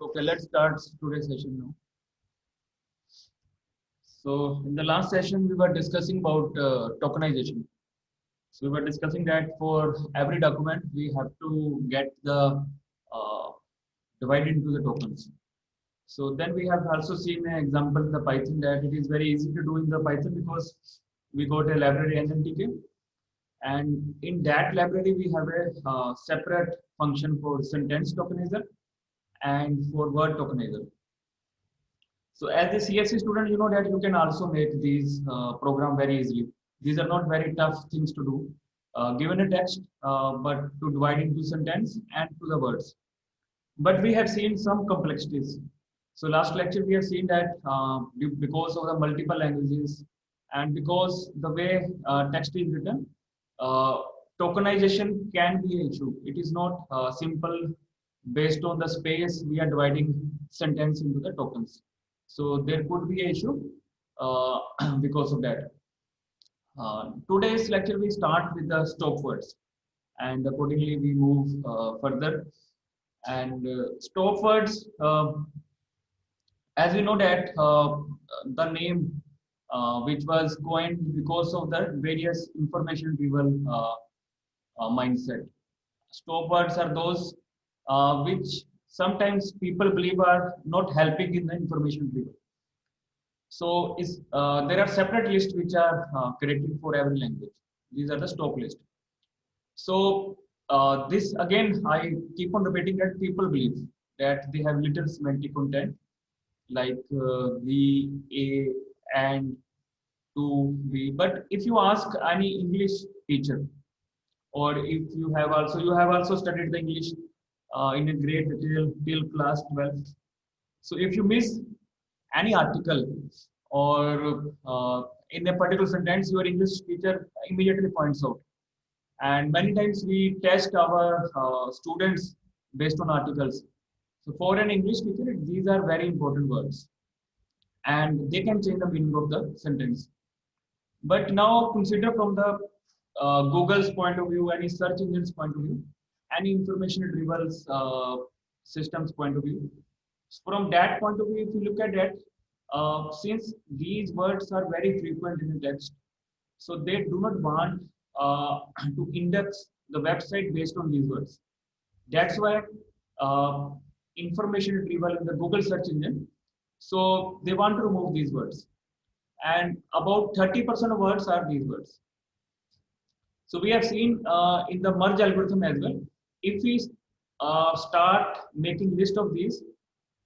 Okay, let's start today's session now. So, in the last session, we were discussing about tokenization. So, we were discussing that for every document, we have to get the uh, divided into the tokens. So, then we have also seen an example in the Python that it is very easy to do in the Python because we got a library NLTK, and in that library, we have a separate function for sentence tokenizer and for word tokenizer. So as a CSC student, you know that you can also make these program very easily. These are not very tough things to do. Given a text, but to divide into sentence and to the words. But we have seen some complexities. So last lecture we have seen that because of the multiple languages and because the way text is written, uh, tokenization can be an issue. It is not simple based on the space we are dividing sentence into the tokens. So there could be an issue uh, because of that. Today's lecture we start with the stop words and accordingly we move further. And stop words, as we know that the name which was coined because of the various information driven mindset. Stop words are those which sometimes people believe are not helping in the information driven. So there are separate lists which are created for every language. These are the stop list. So this again, I keep on repeating that people believe that they have little semantic content like the, a, and, to, be. But if you ask any English teacher, or if you have also studied the English in a great detail till class 12th. So if you miss any article or in a particular sentence, your English teacher immediately points out. And many times we test our students based on articles. So for an English teacher, these are very important words, and they can change the meaning of the sentence. But now consider from the Google's point of view, any search engine's point of view, any information retrieval systems point of view. From that point of view, if you look at that, since these words are very frequent in the text, so they do not want to index the website based on these words. That's why uh, information retrieval in the Google search engine. So they want to remove these words, and about 30% of words are these words. So we have seen in the merge algorithm as well. If we start making list of these,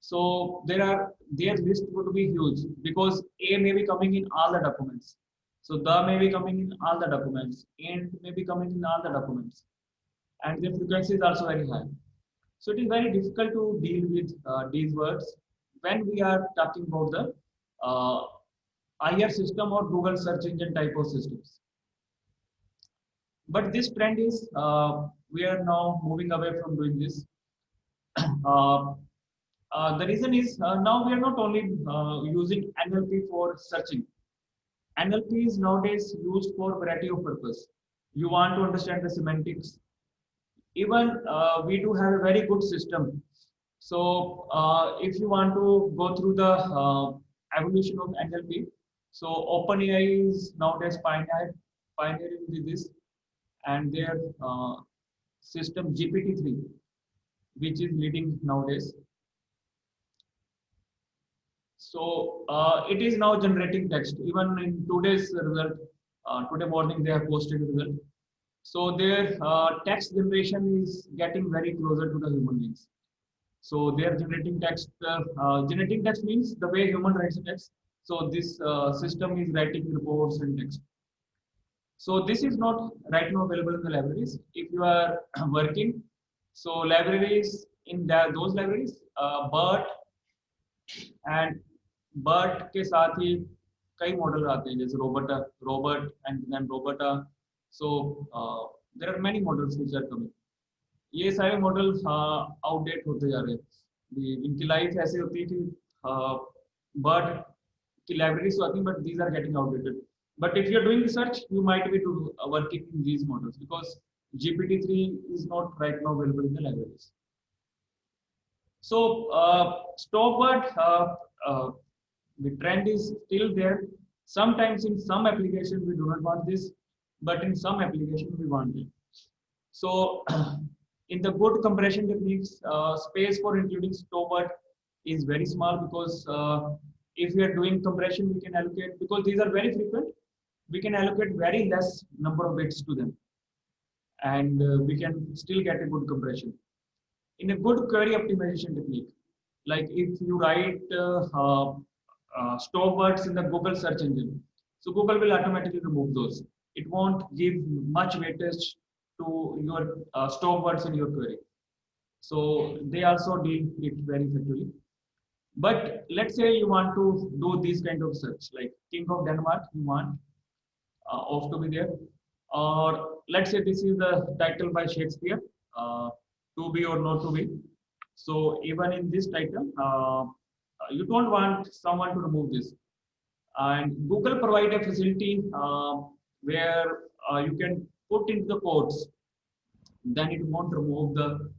so their list would be huge because A may be coming in all the documents. So the may be coming in all the documents, and may be coming in all the documents, and the frequency is also very high. So it is very difficult to deal with these words when we are talking about the uh, IR system or Google search engine type of systems. But this trend is we are now moving away from doing this. uh, the reason is now we are not only using NLP for searching. NLP is nowadays used for variety of purpose. You want to understand the semantics. Even we do have a very good system. So if you want to go through the evolution of NLP, so OpenAI is nowadays pioneering with this, and their system GPT-3, which is leading nowadays. So it is now generating text. Even in today's result, today morning they have posted a result. So their text generation is getting very closer to the human beings. So they are generating text. Generating text means the way human writes a text. So this system is writing reports and text. So this is not right now available in the libraries. If you are working, so libraries in those libraries, and BERT के साथ ही कई model आते हैं जैसे robot and then RoBERTa so there are many models which are coming ये सारे model outdate होते जा रहे हैं इनकी लाइफ ऐसे होती है कि बर्ट की लाइब्रेरीज तो आती हैं but these are getting outdated but if you're doing research you might be working in these models because GPT-3 is not right now available in the libraries. So Stopward, the trend is still there. Sometimes in some applications we do not want this, but in some applications we want it. So in the good compression techniques, space for including stopward is very small because if we are doing compression, we can allocate, because these are very frequent, we can allocate very less number of bits to them, and we can still get a good compression. In a good query optimization technique, like if you write stop words in the Google search engine, so Google will automatically remove those. It won't give much weightage to your stop words in your query. So they also deal it very effectively. But let's say you want to do this kind of search, like King of Denmark, you want off to be there. Or let's say this is the title by Shakespeare, to be or not to be. So even in this title, you don't want someone to remove this. And Google provide a facility where you can put into the quotes, then it won't remove the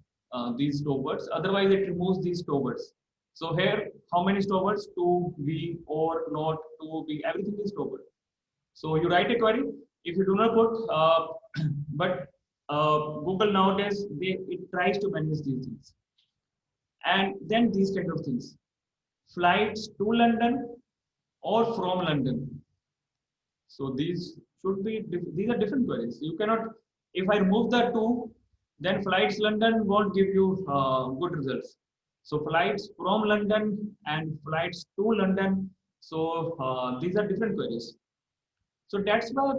these stowards. Otherwise, it removes these stowards. So here, how many stowards? To be or not to be. Everything is stoward. So you write a query. If you do not put, but Google nowadays it tries to manage these things, and then these kind of things. Flights to London or from London. So these should be these are different queries. You cannot. If I remove the two, then flights London won't give you good results. So flights from London and flights to London. So these are different queries. So that's why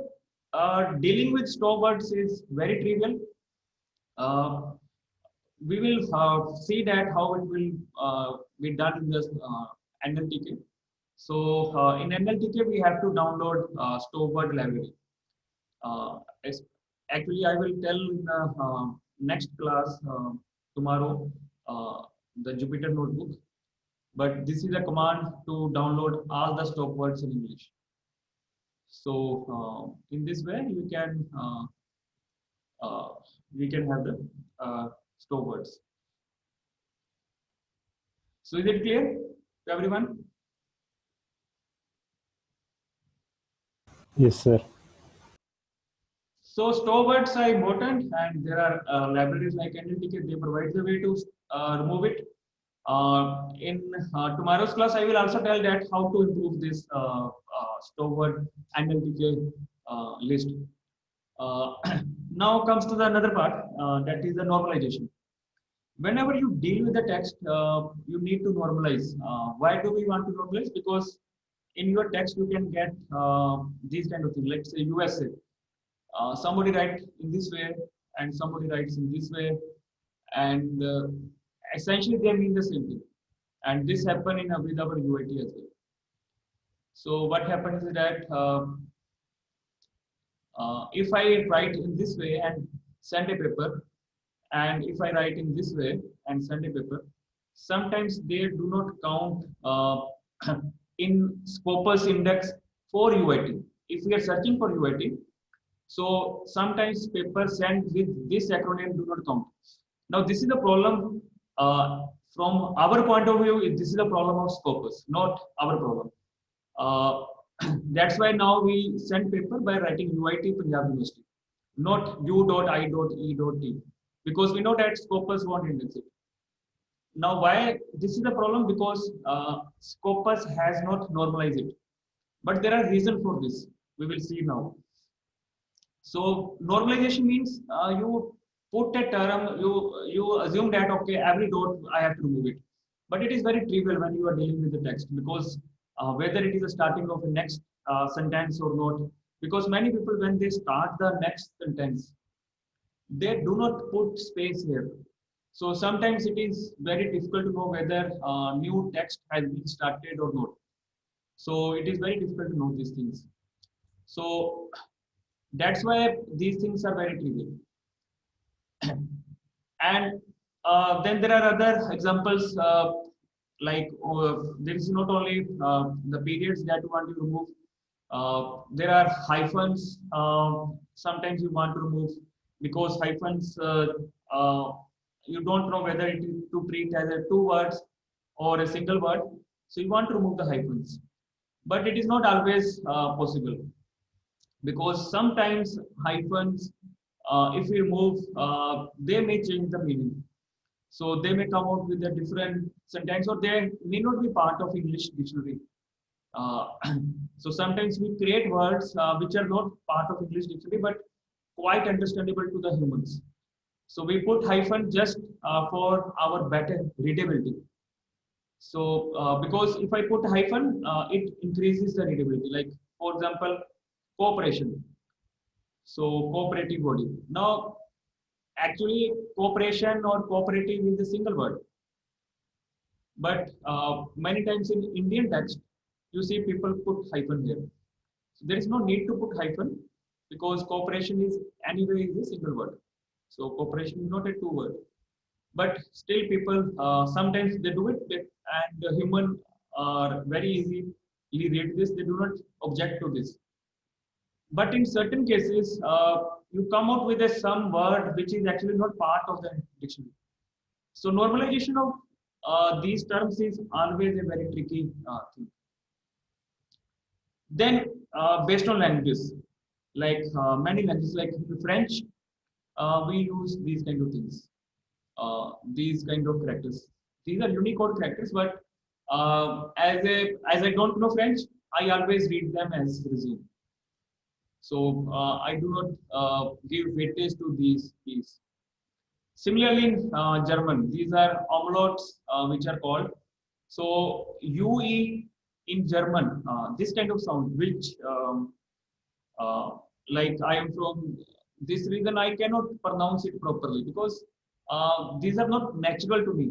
dealing with stowards is very trivial. Uh, we will see that how it will be done in this NLTK. So in NLTK, we have to download Stowbird library. Uh, Actually, I will tell in the next class tomorrow the Jupyter notebook. But this is a command to download all the stop words in English. So in this way, uh, we can have the stop words. So is it clear to everyone? Yes, sir. So stowards are important, and there are libraries like NLTK. They provide the way to remove it. In tomorrow's class, I will also tell that how to improve this stoward NLTK list. Uh, Now comes to the another part, that is the normalization. Whenever you deal with the text, you need to normalize. Why do we want to normalize? Because in your text you can get these kind of things. Let's say USA. Somebody writes in this way, and somebody writes in this way, and essentially they mean the same thing. And this happen in with our UIT as well. So what happens is that if I write in this way and send a paper, and if I write in this way and send a paper, sometimes they do not count in Scopus index for UIT. If we are searching for UIT, so sometimes papers sent with this acronym do not count. Now this is the problem from our point of view. This is the problem of Scopus, not our problem. Uh, that's why now we send paper by writing UIT Punjab University, not U.I.E.T, because we know that Scopus won't index it. Now, why this is the problem? Because Scopus has not normalized it. But there are reasons for this. We will see now. So normalization means you put a term, you assume that okay, every dot I have to remove it. But it is very trivial when you are dealing with the text, because whether it is the starting of a next sentence or not. Because many people when they start the next sentence, they do not put space here. So sometimes it is very difficult to know whether new text has been started or not. So it is very difficult to know these things. So that's why these things are very trivial. And then there are other examples, like there is not only the periods that you want to remove. There are hyphens. Sometimes you want to remove because hyphens. you don't know whether it is to treat as a two words or a single word. So you want to remove the hyphens, but it is not always possible, because sometimes hyphens, if we remove, they may change the meaning. So they may come out with a different sentence, or they may not be part of English dictionary. Uh, so sometimes we create words which are not part of English dictionary, but quite understandable to the humans. So we put hyphen just for our better readability. So because if I put hyphen, it increases the readability. Like for example, cooperation. So cooperative body. Now, actually, cooperation or cooperative is a single word. But many times in Indian text, you see people put hyphen here. So there is no need to put hyphen, because cooperation is anyway is a single word. So cooperation is not a two word. But still people, sometimes they do it, and the human are very easily read this. They do not object to this. But in certain cases, you come out with a some word which is actually not part of the dictionary. So normalization of these terms is always a very tricky thing. Then, based on languages, like many languages, like French, we use these kind of things, these kind of characters. These are Unicode characters, but as I don't know French, I always read them as resume. So I do not give weightage to these keys. Similarly, in German, these are omlauts which are called. So UE in German, this kind of sound, which uh, like I am from this region, I cannot pronounce it properly, because these are not natural to me.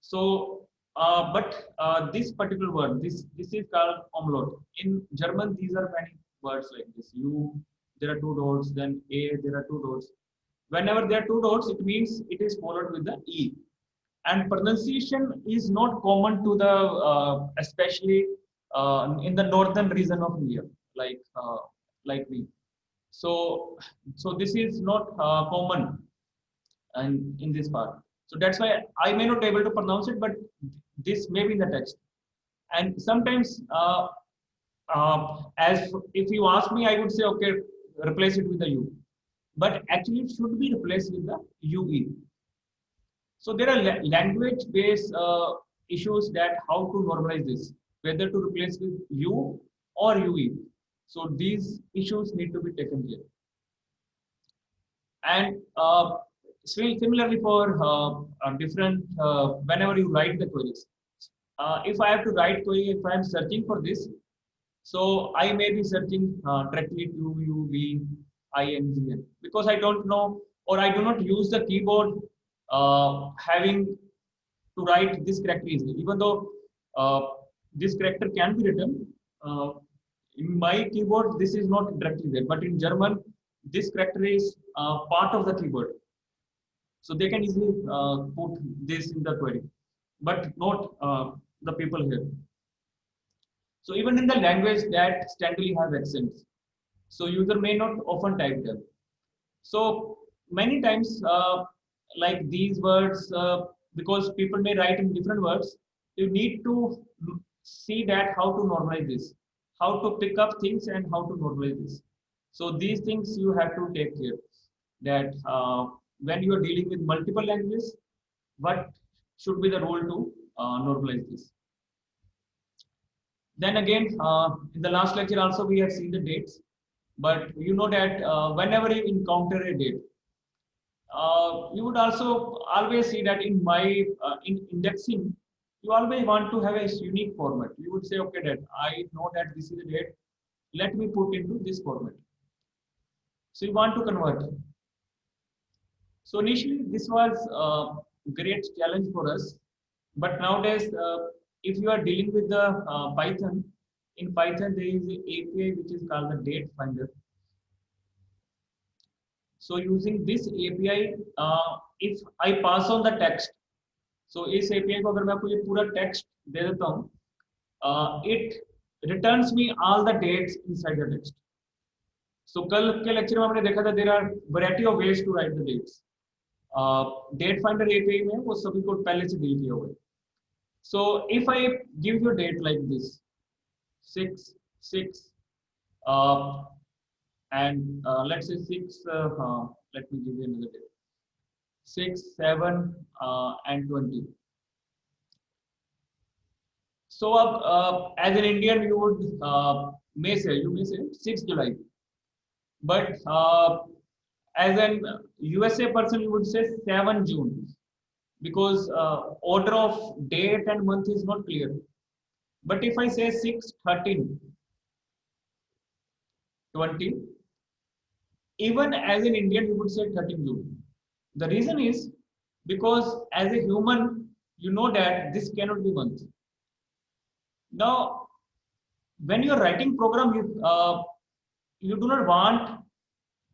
So, but this particular word, this is called umlaut. In German, these are many words like this. U, there are two dots. Then A, there are two dots. Whenever there are two dots, it means it is followed with the E. And pronunciation is not common to the, especially in the northern region of India, like like me. So, so this is not common and in this part. So that's why I may not be able to pronounce it, but this may be in the text. And sometimes, as if you ask me, I would say, okay, replace it with the U. But actually, it should be replaced with the UE. So there are language-based issues that how to normalize this, whether to replace with U or UE. So these issues need to be taken care. And similarly for different, whenever you write the queries, if I have to write query, if I am searching for this, so I may be searching directly to UVINGN, because I don't know, or I do not use the keyboard having to write this character easily, even though uh, this character can be written. In my keyboard, this is not directly there, but in German, this character is part of the keyboard. So they can easily put this in the query, but not the people here. So even in the language that standardly have accents, so user may not often type them. So many times, like these words, because people may write in different words, you need to see that how to normalize this, how to pick up things and how to normalize this. So these things you have to take care that when you are dealing with multiple languages, what should be the role to normalize this. Then again, in the last lecture also we have seen the dates, but you know that whenever you encounter a date, you would also always see that in my in indexing, you always want to have a unique format. You would say, okay, that I know that this is a date. Let me put into this format. So you want to convert. So initially, this was a great challenge for us. But nowadays, if you are dealing with the Python, in Python there is an API which is called the date finder. So using this API, if I pass on the text, so इस API को अगर मैं आपको ये पूरा text दे देता हूँ, it returns me all the dates inside the text. So कल के lecture में हमने देखा था there are variety of ways to write the dates. Date finder API में वो सभी को पहले से डील किया हुआ है. So if I give you a date like this, 6 6 and let's say 6 let me give you another date, 6 7 and 20. So as an Indian you would you may say 6 July, but as an USA person you would say 7 June, because order of date and month is not clear. But if I say 6 13 20, even as an Indian you would say 13 June. The reason is because as a human you know that this cannot be month. Now when you are writing program, you do not want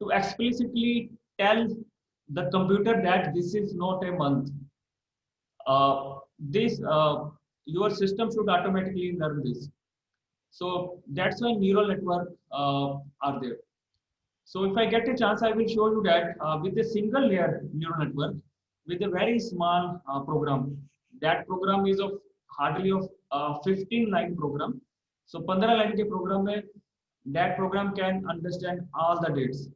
to explicitly tell the computer that this is not a month. This your system should automatically learn this. So that's why neural network are there. So if I get a chance, I will show you that with a single layer neural network, with a very small program, that program is of hardly of 15 line program. So 15 line के program में that program can understand all the dates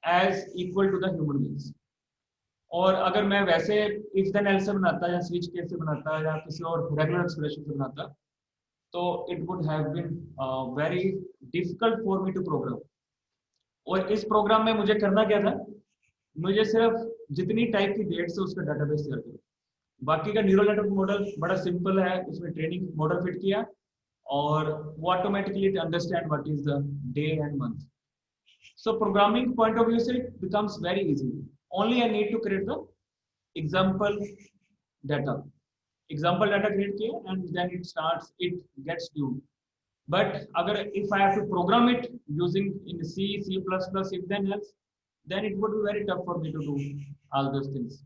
as equal to the human beings. और अगर मैं वैसे if then else से बनाता या switch case से बनाता या किसी और regular expression से बनाता, तो it would have been very difficult for me to program. और इस प्रोग्राम में मुझे करना क्या था, मुझे सिर्फ जितनी टाइप की डेट्स है उसका डाटाबेस तैयार करो. बाकी का न्यूरल नेटवर्क मॉडल बड़ा सिंपल है, उसमें ट्रेनिंग मॉडल फिट किया और वो automatically understand what is the day and month. So programming point of view से it becomes very easy. Only I need to create the example data. Example data create किया and then it gets tuned. But agar if I have to program it using in C, C++, if then else, then it would be very tough for me to do all those things.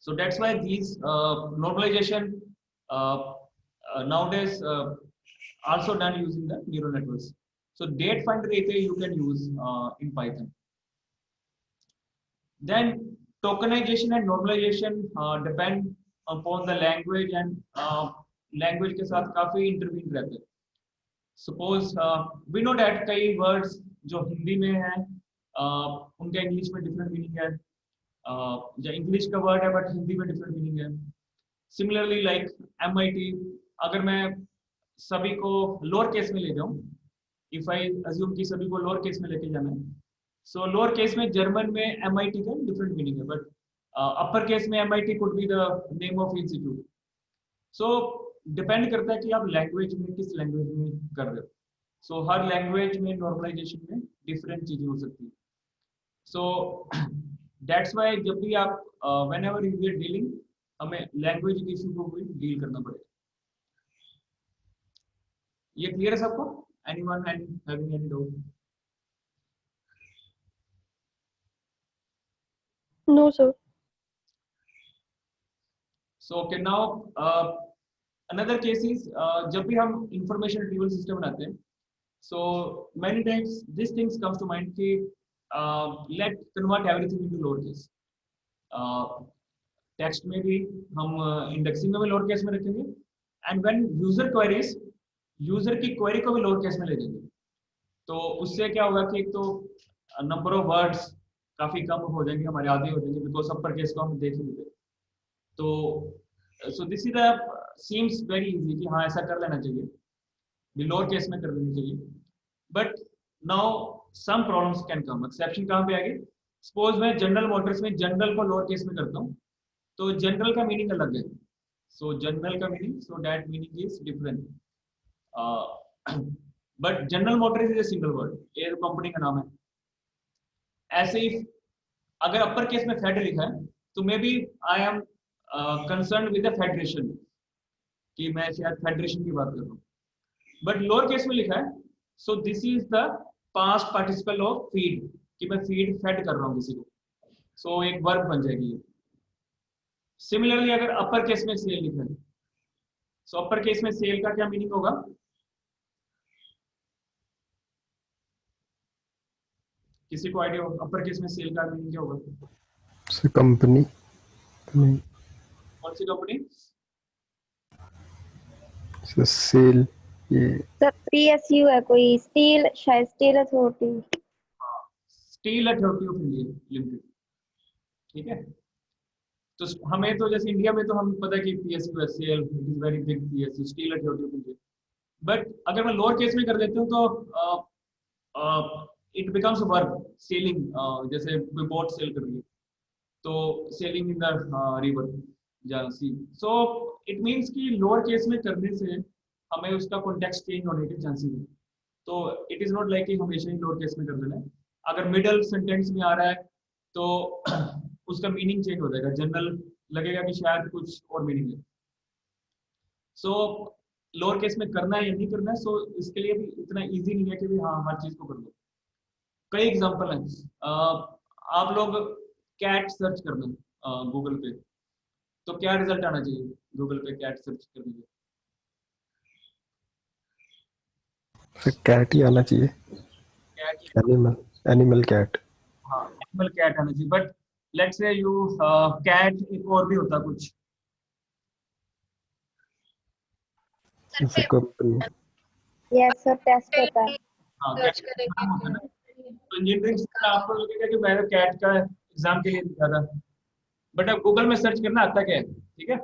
So that's why these normalization nowadays also done using the neural networks. So date finder API you can use in Python. Then tokenization and normalization depend upon the language and language के साथ काफी intervened रहते हैं. Suppose we know that कई words जो हिंदी में है उनका इंग्लिश में डिफरेंट मीनिंग है, जो इंग्लिश का वर्ड है बट हिंदी में डिफरेंट मीनिंग है. सिमिलरली लाइक MIT, अगर मैं सभी को लोअर केस में ले जाऊं, इफ आई अज्यूम कि सभी को लोअर केस में लेके जाना है, सो लोअर केस में जर्मन में MIT का डिफरेंट मीनिंग है, बट अपर केस में MIT could be the name of institute. So depend करता है कि आप लैंग्वेज में किस लैंग्वेज में कर रहे हो. सो हर लैंग्वेज में नॉर्मलाइजेशन में डिफरेंट चीजें हो सकती है. सो दैट्स वाई जब भी आप whenever you are dealing, हमें लैंग्वेज इशू को भी डील करना पड़ेगा. ये क्लियर है सबको? Anyone having any doubt? No sir. So okay, now another case is जब भी हम information retrieval system बनाते हैं, so many times these things comes to mind कि let convert everything into lower case. Text में भी हम इंडेक्सिंग में भी लोअर केस में रखेंगे, and when user queries, user की क्वेरी को भी लोअर केस में ले जाएंगे. तो उससे क्या होगा कि एक तो नंबर ऑफ वर्ड्स काफी कम हो जाएंगे, हमारे आधे हो जाएंगे, बिकॉज अपर केस को हम देख ही नहीं. तो so this is the seems very easy कि हाँ ऐसा कर लेना चाहिए, लोअर केस में कर लेनी चाहिए. But now some problems can come. Exception कहाँ पे आएगी? सपोज मैं जनरल मोटर्स में जनरल को लोअर केस में करता हूँ, तो जनरल का मीनिंग अलग है. सो जनरल का meaning, so that meaning is different. But General Motors is a single word, ये कंपनी का नाम है. ऐसे ही अगर अपर केस में फेड लिखा है, तो maybe I am concern with the federation, कि मैं शायद फेडरेशन की बात कर रहा हूँ. बट लोअर केस में लिखा है, so this is the past participle of feed, कि मैं फीड फेड कर रहा हूँ किसी को. सो एक वर्ब बन जाएगी. सिमिलरली अगर अपर केस में सेल लिखा है, सो अपर केस में सेल का क्या मीनिंग होगा? किसी को आइडिया हो अपर केस में सेल का मीनिंग क्या होगा? कंपनी नहीं, कौन सी कंपनी? सेल, ये सर PSU है कोई, स्टील, शायद steel authority. Steel authority of India limited. ठीक है। तो हमें तो जैसे इंडिया में तो हम पता है कि PSU SCL it is very big, PSU steel authority of India. But अगर मैं लोअर केस में कर देता हूँ तो इट बिकम्स वर्ब सेलिंग। जैसे कोई बोट सेल कर रही है तो सेलिंग इन द रिवर या सी। सो इट मीन्स कि लोअर केस में करने से हमें उसका कॉन्टेक्स्ट चेंज होने के चांसेस है। तो इट इज नॉट लाइक कि हमेशा ही लोअर केस में कर देना है। अगर मिडल सेंटेंस में आ रहा है तो उसका मीनिंग चेंज हो जाएगा, जनरल लगेगा कि शायद कुछ और मीनिंग है। सो लोअर केस में करना है या नहीं करना है, सो इसके लिए भी इतना इजी नहीं है कि भी हाँ हर चीज को कर दो। कई एग्जांपल हैं। आप लोग कैट सर्च करना गूगल पे, तो क्या रिजल्ट आना चाहिए गूगल पे कैट सर्च करने के? कैट ही आना चाहिए, कैट। Animal, animal cat. हाँ एनिमल कैट आना चाहिए, but let's say you cat एक और भी होता कुछ। जैसे कंपनी, यस सर, टेस्ट होता है। हाँ कैट एग्जाम होता है ना। तो इंजीनियरिंग में आपको लगेगा कि मैंने कैट का एग्जाम के लिए लिखा था, बट अब गूगल में सर्च करना आता क्या है, ठीक है।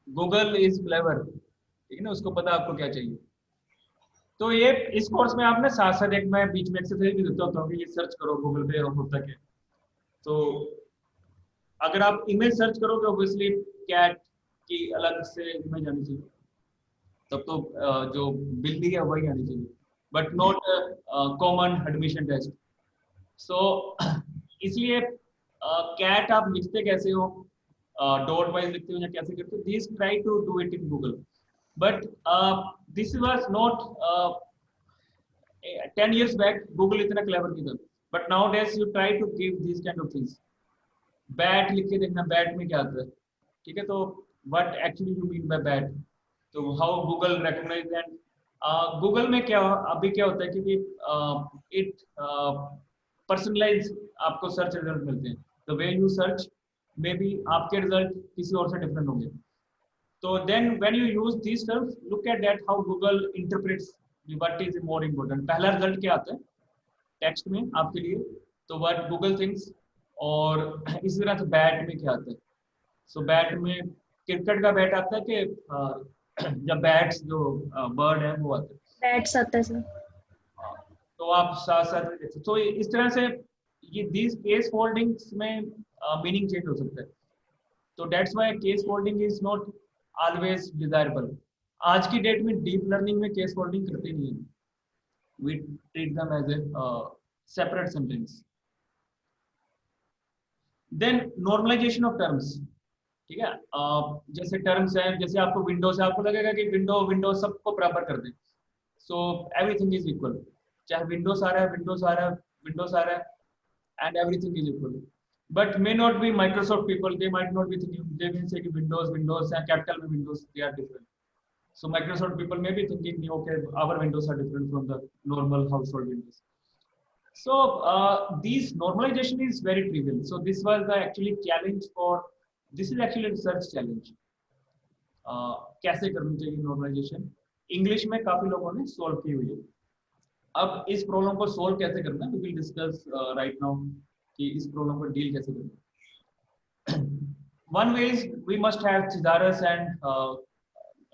गूगल इज क्लेवर, ठीक है ना, उसको पता आपको क्या चाहिए। तो ये इस कोर्स में आप ना साथ साथ एक मैं बीच में एक्सरसाइज भी देता होता हूँ कि ये सर्च करो गूगल पे होता क्या है। तो अगर आप इमेज सर्च करोगे ऑब्वियसली कैट की अलग से इमेज आनी चाहिए, तब तो जो बिल्ली है वही आनी चाहिए, but not common admission test. So इसलिए कैट आप लिखते कैसे हो, डॉट वाइज लिखते हो या कैसे करते हो, this try to do it in Google. But this was not 10 years back Google इतना क्लेवर नहीं था, but nowadays you try to give this kind of things. Bat लिख के देखना, बैट में क्या आता है, ठीक है। तो what actually you mean by BERT, तो how Google recognise and Google में क्या अभी क्या होता है क्योंकि इट पर्सनलाइज आपको सर्च रिजल्ट मिलते हैं। The way you search may be आपके रिजल्ट किसी और से डिफरेंट होंगे। तो then when you use this terms look at that how Google interprets what is more important. पहला रिजल्ट क्या आता है टेक्स्ट में आपके लिए, तो व्हाट गूगल थिंक्स। और इसी तरह से बैट में क्या आता है। सो बैट में क्रिकेट का बैट आता है कि जब बैट्स जो बर्ड है वो आता है। दैट्स आता है सर। हाँ, तो आप साथ साथ में देखते तो इस तरह से ये दीज केस फोल्डिंग्स में मीनिंग चेंज हो सकता है। तो that's why case folding is not always desirable. आज की डेट में डीप लर्निंग में केस फोल्डिंग करते नहीं है, we treat them as a separate sentence. Then normalization of terms, ठीक है। जैसे टर्म्स है, जैसे आपको विंडो से आपको लगेगा कि विंडो विंडो सबको बराबर कर दे, सो एवरीथिंग इज इक्वल। चाहे विंडोज आ रहा है, विंडोज आ रहा है, विंडोज आ रहा है, and everything is equal. But may not be Microsoft people, they might not be thinking, they will say कि विंडोज विंडोज है कैपिटल में Windows they are different. So Microsoft people may be thinking, okay, our windows are different from the normal household windows. So these normalization is very trivial. So this was the actually challenge for, this is actually a research challenge. कैसे करनी चाहिए normalisation, English में काफी लोगों ने solve की हुई है। अब इस प्रॉब्लम को सोल्व कैसे करना है, we will discuss right now कि इस प्रॉब्लम को डील कैसे करना है। One way is we must have Thesaurus and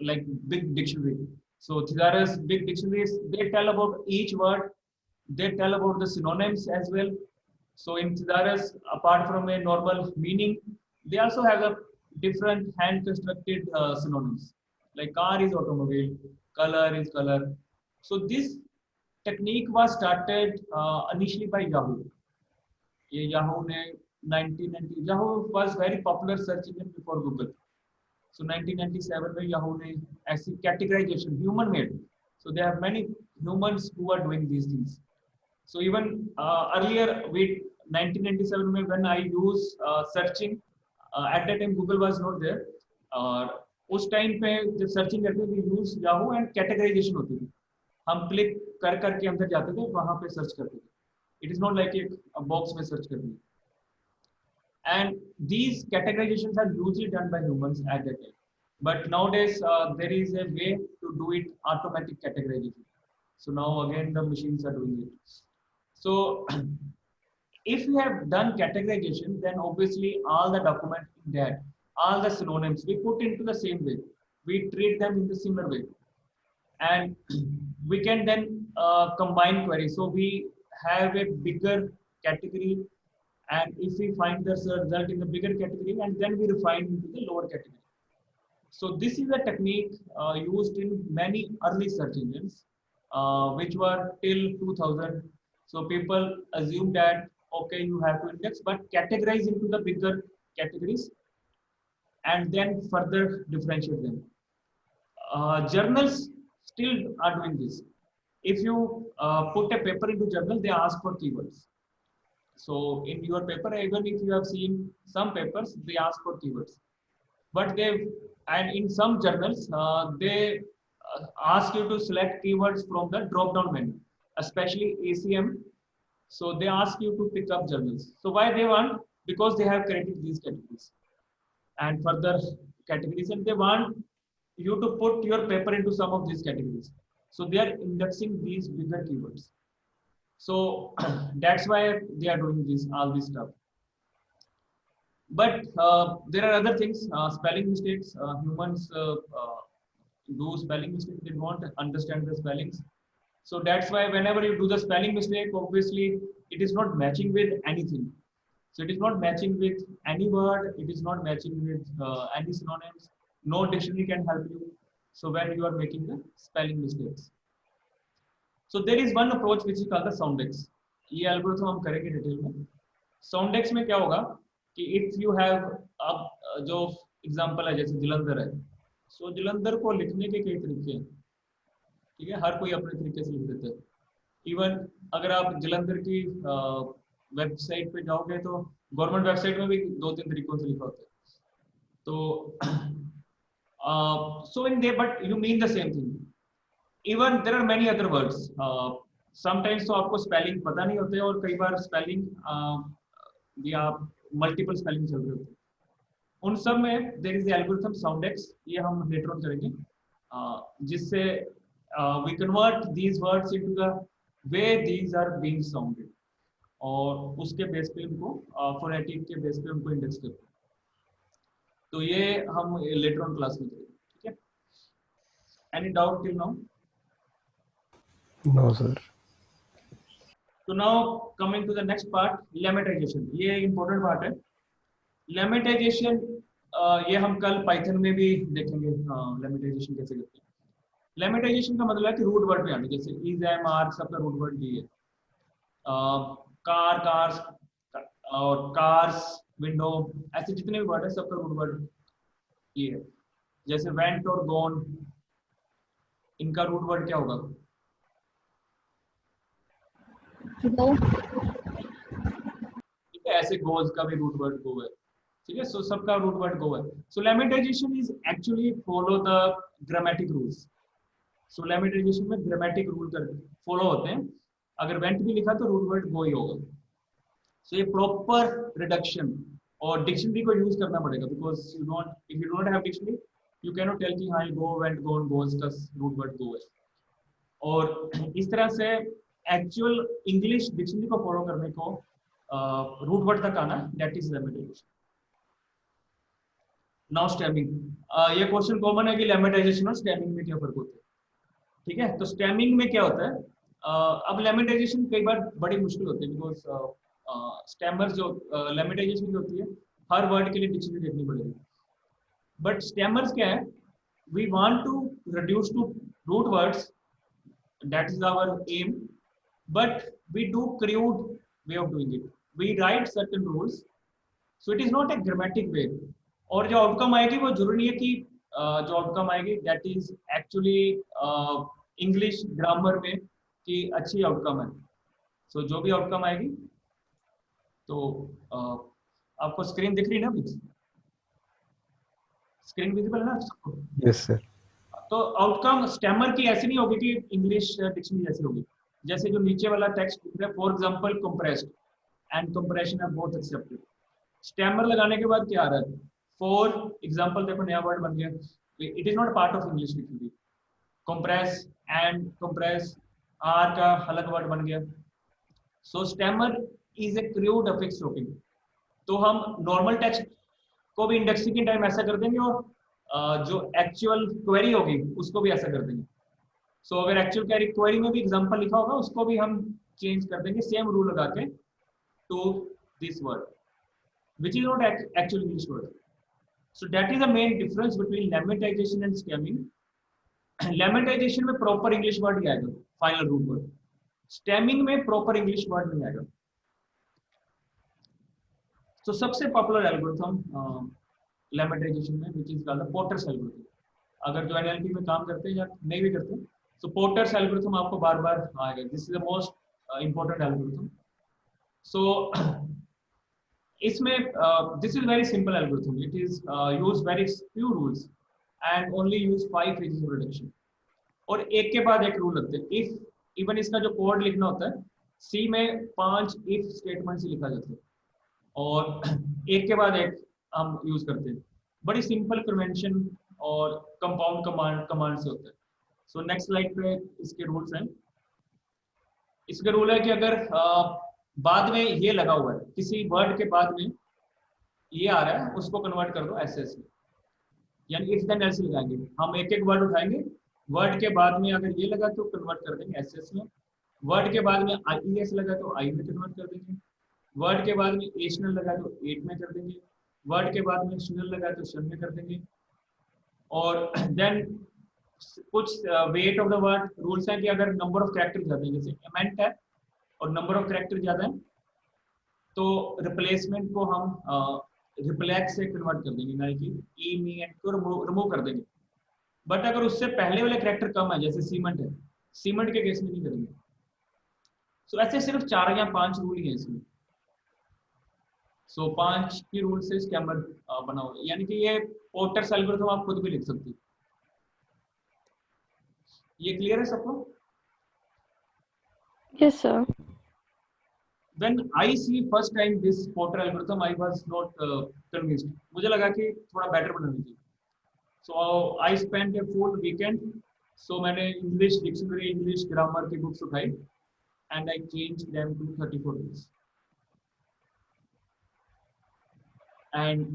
like big dictionary. So Thesaurus big dictionaries, they tell about each word, they tell about the synonyms as well. So in Thesaurus, apart from a normal meaning, they also have a different hand constructed synonyms. Like car is automobile, color is color. So this technique was started initially by Yahoo. ये Yahoo ने 1990, Yahoo was very popular search engine before Google. So 1997 में Yahoo ने ऐसी categorization human made. So there are many humans who are doing these things. So even earlier with 1997 में when I use searching, at that time Google was not there. और उस time पे जब searching करते थे use Yahoo and categorisation होती थी, हम क्लिक कर करके अंदर जाते थे, वहां पे सर्च करते थे। It is not like a box में search करनी है. And these categorizations are usually done by humans at that time. But nowadays, there is a way to do it automatic categorization. So now again, the machines are doing it. So if we have done categorization, then obviously all the document in that, all the synonyms, we put into the same way. We treat them in the similar way. And we can then combine queries. So we have a bigger category, and if we find the result in the bigger category, and then we refine into the lower category. So this is a technique used in many early search engines, which were till 2000. So people assume that, okay, you have to index, but categorize into the bigger categories and then further differentiate them. Journals still are doing this. If you put a paper into journal, they ask for keywords. So in your paper, even if you have seen some papers, they ask for keywords. But and in some journals, they ask you to select keywords from the drop-down menu, especially ACM. So they ask you to pick up journals. So why they want? Because they have created these categories and further categories, and they want you to put your paper into some of these categories. So they are indexing these bigger keywords. So that's why they are doing this, all this stuff. But there are other things, spelling mistakes. Humans do spelling mistakes. They don't understand the spellings. So that's why whenever you do the spelling mistake, obviously it is not matching with anything. So it is not matching with any word. It is not matching with any synonyms. No dictionary can help you. So when you are making the spelling mistakes. So there is one approach which is called the Soundex. ये algorithm हम करेंगे detail में. Soundex में क्या होगा कि if you have अब जो एग्जांपल है जैसे जलंधर है, so जलंधर को लिखने के कई तरीके हैं, ठीक है, हर कोई अपने तरीके से लिख देता है. इवन अगर आप जलंधर की वेबसाइट पे जाओगे तो गवर्नमेंट वेबसाइट में भी 2-3 तरीकों से लिखा होता है. तो so in there, but you mean the same thing. Even there are many other words. Sometimes तो आपको स्पेलिंग पता नहीं होते और कई बार स्पेलिंग या मल्टीपल स्पेलिंग चल रहे होते हैं. उन सब में there is the algorithm Soundex. ये हम लेटर ऑन करेंगे, जिससे we convert these words into the way these are being sounded, और उसके बेस पे उनको फोनेटिक के बेस पे उनको इंडेक्स करते हैं. तो ये हम लेटर ऑन क्लास में करेंगे. ठीक है. Any doubt till now? No, sir. So now coming to the next part, lemmatization. ये important part है. Lemmatization ये हम कल Python में भी देखेंगे lemmatization कैसे करते हैं. Lemmatization का मतलब है कि रूट वर्ड पे आने, जैसे is, am, are सबका रूट वर्ड ये है. कार, कार्स और कार्स, विंडो, ऐसे जितने भी वर्ड है सबका रूट वर्ड ये है. जैसे went और gone, इनका रूट वर्ड क्या होगा? go, ठीक है. ऐसे गोज का भी रूट वर्ड गो है. ठीक है. सो सबका रूट वर्ड गो है. So lemmatization is actually follow the grammatic rules. So lemmatization में ग्रामेटिक रूल कर फॉलो होते हैं. अगर वेंट भी लिखा तो रूट वर्ड गो ही होगा. सो ये प्रॉपर रिडक्शन, और डिक्शनरी को यूज करना पड़ेगा, because you don't, if you don't have dictionary you can not tell कि हाँ गो, वेंट, गोन, गोज का रूट वर्ड गो है. और इस तरह से एक्चुअल इंग्लिश डिक्शनरी को फॉलो करने को रूट वर्ड तक आना, that is lemmatization. Now stemming. ये क्वेश्चन कॉमन है कि लेमेटाइजेशन और स्टेमिंग में क्या फर्क होता है. ठीक है. तो स्टेमिंग में क्या होता है? अब लेमेटाइजेशन कई बार बड़ी मुश्किल होती है, बिकॉज स्टेमर जो लेमेटाइजेशन जो होती है हर वर्ड के लिए डिक्शनरी देखनी पड़ेगी. बट स्टेमर्स क्या है? We want to reduce to root words, that is our aim. But we do crude way of doing it. We write certain rules, so it is not a grammatic way. और जो outcome आएगी वो जरूरी नहीं है कि जो outcome आएगी that is actually English grammar में कि अच्छी आउटकम है. So जो भी आउटकम आएगी, तो आपको स्क्रीन दिख रही है ना अभी? स्क्रीन विजिबल है ना सबको? Yes, sir. तो आउटकम स्टेमर की ऐसी नहीं होगी कि इंग्लिश डिक्शनरी जैसी होगी. जैसे जो नीचे वाला टेक्स्ट लिख रहा है, for example compressed and compression are both accepted. Stemmer लगाने के बाद क्या आ रहा है, फॉर एग्जाम्पल, देखो नया वर्ड बन गया, it is not part of English dictionary. Compress and compress, R का अलग वर्ड बन गया। So stemmer is a crude affix topic. तो हम नॉर्मल टेक्स्ट को भी इंडेक्सिंग के टाइम ऐसा कर देंगे, और जो एक्चुअल क्वेरी होगी उसको भी ऐसा कर देंगे। सो अगर एक्चुअल क्वेरी में भी एग्जांपल लिखा होगा उसको भी हम चेंज कर देंगे सेम रूल लगा के to this word which is not actual English word. So that is the main difference between lemmatization and stemming. Lemmatization में proper English word ही आएगा, final root word. Stemming में proper English word नहीं आएगा। So सबसे popular algorithm lemmatization में which is called the Porter's algorithm. अगर जो NLP में काम करते हैं या नहीं भी करते, so Porter's algorithm आपको बार-बार आएगा। This is the most important algorithm. So इसमें this is very simple algorithm. It is use very few rules and only use 5 phases of reduction. और एक के बाद एक रूल लगते हैं। if इवन इसका जो कोड लिखना होता है C में 5 if स्टेटमेंट से लिखा जाता है, और एक के बाद एक हम यूज करते हैं। बड़ी सिंपल कन्वेंशन और कंपाउंड कमांड से होता है। सो नेक्स्ट स्लाइड पे इसके रूल्स हैं। इसके रूल है कि अगर बाद में ये लगा हुआ है, किसी वर्ड के बाद में ये आ रहा है, उसको कन्वर्ट कर दो एसएस में, यानी इफ देन एल्स लगाएंगे। हम एक एक वर्ड उठाएंगे, वर्ड के बाद में अगर ये लगा तो कन्वर्ट कर देंगे एसएस में, वर्ड के बाद में आईएस लगा तो आई में कन्वर्ट कर देंगे, वर्ड के बाद में एशनल लगा तो एट में कर देंगे, वर्ड के बाद में शनल लगा तो शन में कर देंगे। और देन कुछ weight of the word rules हैं कि अगर नंबर ऑफ कैरेक्टर ज्यादा है, जैसे एमेंट है और नंबर ऑफ कैरेक्टर ज्यादा है, तो रिप्लेसमेंट को हम रिप्लेक्स से कन्वर्ट कर देंगे, यानी कि ई मी एंड को रिमूव कर देंगे। बट अगर उससे पहले वाले कैरेक्टर कम है, जैसे सीमेंट है, सीमेंट के केस में नहीं करेंगे। सो ऐसे सिर्फ 4 या 5 रूल ही है इसमें। सो 5 की रूल से स्कैमर बना हुआ है, यानी कि ये पोर्टर्स एल्गोरिथम आप खुद भी लिख सकते हैं। ये क्लियर है सबको? Yes, sir. When I see first time this Porter algorithm, I was not convinced. मुझे लगा कि थोड़ा बेटर बनाना चाहिए। So I spent a full weekend. So मैंने इंग्लिश डिक्शनरी, इंग्लिश ग्रामर की बुक्स उठाई and I changed them to 34 rules. And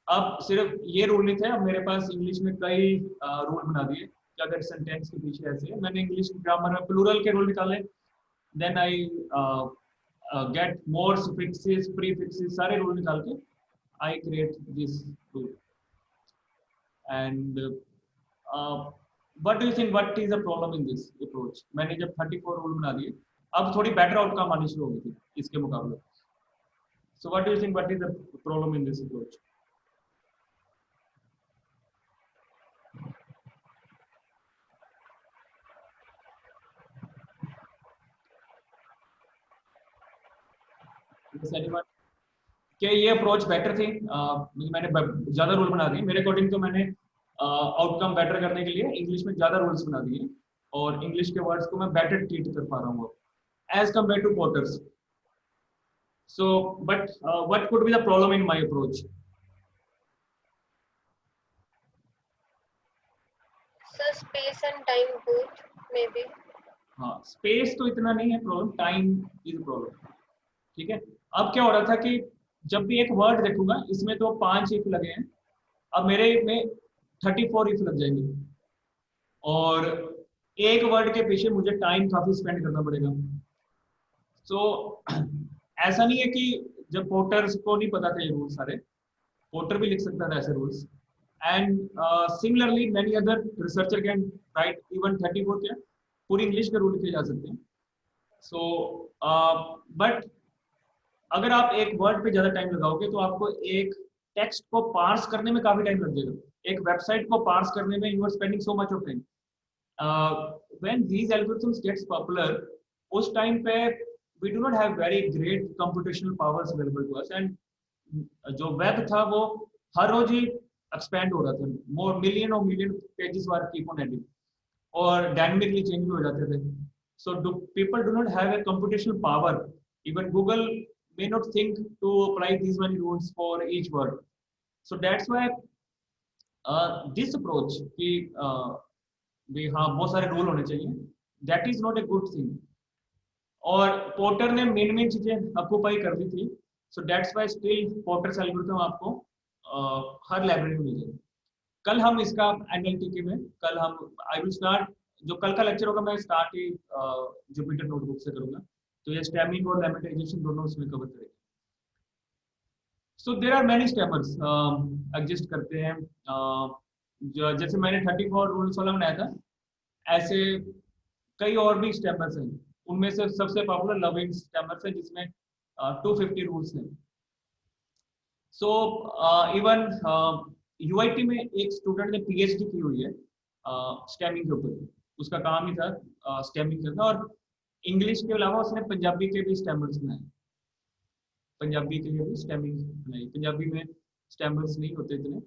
अब सिर्फ ये रूल नहीं थे, अब मेरे पास इंग्लिश में कई रूल बना दिए कि अगर सेंटेंस के पीछे ऐसे है, मैंने इंग्लिश ग्रामर में प्लूरल के रूल निकाले, then I get more suffixes, prefixes, सारे रूल निकाल के I create this rule. And what do you think? What is the problem in this approach? मैंने जब 34 रूल बना दिए, अब थोड़ी बेटर आउटकम आनी शुरू हो गई थी इसके मुकाबले। So what do you think? What is the problem in this approach? Does anyone? क्या ये अप्रोच बेटर थी? मैंने ज्यादा रूल बना दिए मेरे अकॉर्डिंग, तो मैंने आउटकम बेटर करने के लिए इंग्लिश में ज्यादा रूल्स बना दिए और इंग्लिश के वर्ड्स को मैं बेटर ट्रीट कर पा रहा हूँ as compare to Porter's. So but what could be the problem in my approach? Sir, space and time both, maybe. हाँ, स्पेस तो इतना नहीं है प्रॉब्लम, टाइम इज प्रॉब्लम। ठीक है, अब क्या हो रहा था कि जब भी एक वर्ड देखूंगा इसमें तो 5 इफ लगे हैं, अब मेरे में 34 इफ लग जाएंगे, और एक वर्ड के पीछे मुझे टाइम काफी स्पेंड करना पड़ेगा। सो ऐसा नहीं है कि जब पोर्टर्स को नहीं पता था ये रूल्स सारे, पोर्टर भी लिख सकता था ऐसे rules, and similarly many other researcher can write even 34 क्या पूरी इंग्लिश के रूल लिखे जा सकते हैं। सो बट अगर आप एक वर्ड पे ज्यादा टाइम लगाओगे तो आपको एक टेक्स्ट को पार्स करने में काफी टाइम लग जाएगा, एक वेबसाइट को पार्स करने में you are spending so much of time. When these algorithms gets popular, उस टाइम पे we do not have very great computational powers available to us, and जो वेब था वो हर रोज ही एक्सपेंड हो रहा था, more million pages were keep on adding और डायनामिकली चेंज भी हो जाते थे। So people do not have a computational power. Even Google may not think to apply these many rules for each word. So that's why this approach कि भी हाँ बहुत सारे रूल होने चाहिए, that is not a good thing. और porter ने main चीजें ऑक्यूपाई कर दी थी. So that's why still porters algorithm आपको हर लाइब्रेरी में मिल जाएगा. कल हम इसका एनएलटीके में कल हम आई विल स्टार्ट, जो कल का लेक्चर होगा मैं स्टार्ट ही जुपिटर नोटबुक से करूंगा. तो ये स्टेमिंग और लेमेटाइजेशन दोनों उसमें कवर करेंगे. So there are many stemmers exist करते हैं. जैसे मैंने 34 रूल्स वाला बनाया था, ऐसे कई और भी स्टेमर्स हैं. उनमें से सबसे पॉपुलर लविंग स्टेमर्स है जिसमें 250 रूल्स हैं. सो इवन यूआईटी में एक स्टूडेंट ने पीएचडी की हुई है स्टेमिंग के ऊपर. उसका काम ही था स्टेमिंग करना, और इंग्लिश के अलावा उसने पंजाबी के भी स्टेमर्स बनाए. पंजाबी के लिए भी स्टेमिंग बनाई. पंजाबी में स्टेमर्स नहीं होते इतने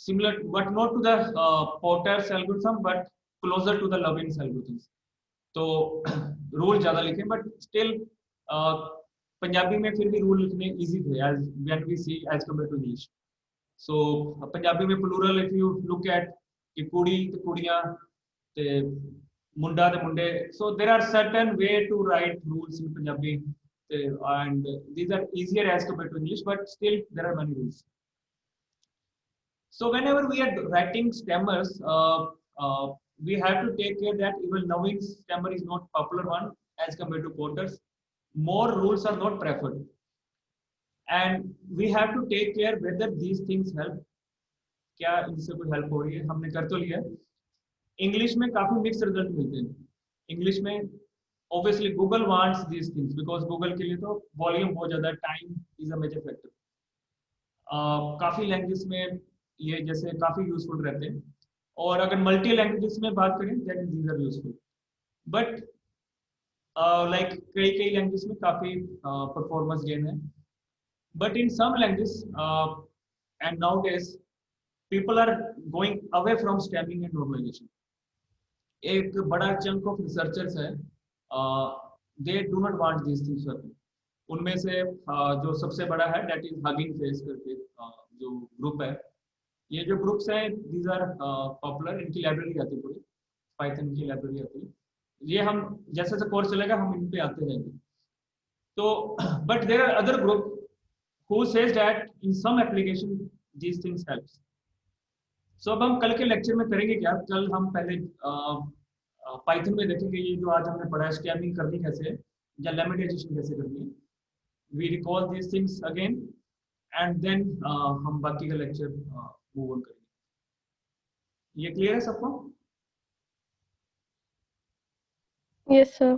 similar, but not to the Porter's algorithm, but closer to the Lovins algorithms. तो रूल ज्यादा लिखे, बट स्टिल पंजाबी में फिर भी रूल लिखने इजी थे as when we see as compare to English. So Punjabi में plural if you look at कि कुड़ी ते कुड़ियां ते मुंडा ते मुंडे. So there are certain way to write rules in Punjabi, and these are easier as compared to English, but still there are many rules. So whenever we are writing stemmers, we have to take care that even Naveen's stemmer is not popular one as compared to Porter's. More rules are not preferred, and we have to take care whether these things help. क्या इनसे कोई help हो रही है? हमने कर तो लिया. इंग्लिश में काफी मिक्स रिजल्ट मिलते हैं. इंग्लिश में obviously Google wants these things because Google के लिए तो वॉल्यूम बहुत ज्यादा, time is a major factor. काफी लैंग्वेज में ये जैसे काफी यूजफुल रहते हैं, और अगर मल्टी लैंग्वेजेस में बात करें then these are useful. But like कई लैंग्वेज में काफी परफॉर्मेंस गेन है. But in some language and nowadays people are going away from stemming and normalization. एक बड़ा चंक ऑफ रिसर्चर्स है, they do not want these things to happen. उनमें से जो सबसे बड़ा है that is Hugging Face करके जो ग्रुप है. ये जो ग्रुप्स हैं these are popular. इनकी लाइब्रेरी आती है पूरी, पाइथन की लाइब्रेरी आती है. ये हम जैसे जैसे कोर्स चलेगा हम इन पे आते रहेंगे. तो but there are other group who says that in some application these things helps. So अब हम कल के लेक्चर में करेंगे क्या? कल हम पहले पाइथन में देखेंगे ये जो आज हमने पढ़ा है, स्कैमिंग करनी कैसे है या लेमेटाइजेशन कैसे करनी है. We recall this things again and then हम बाकी का लेक्चर मूव ऑन करेंगे. ये क्लियर है सबको? Yes sir.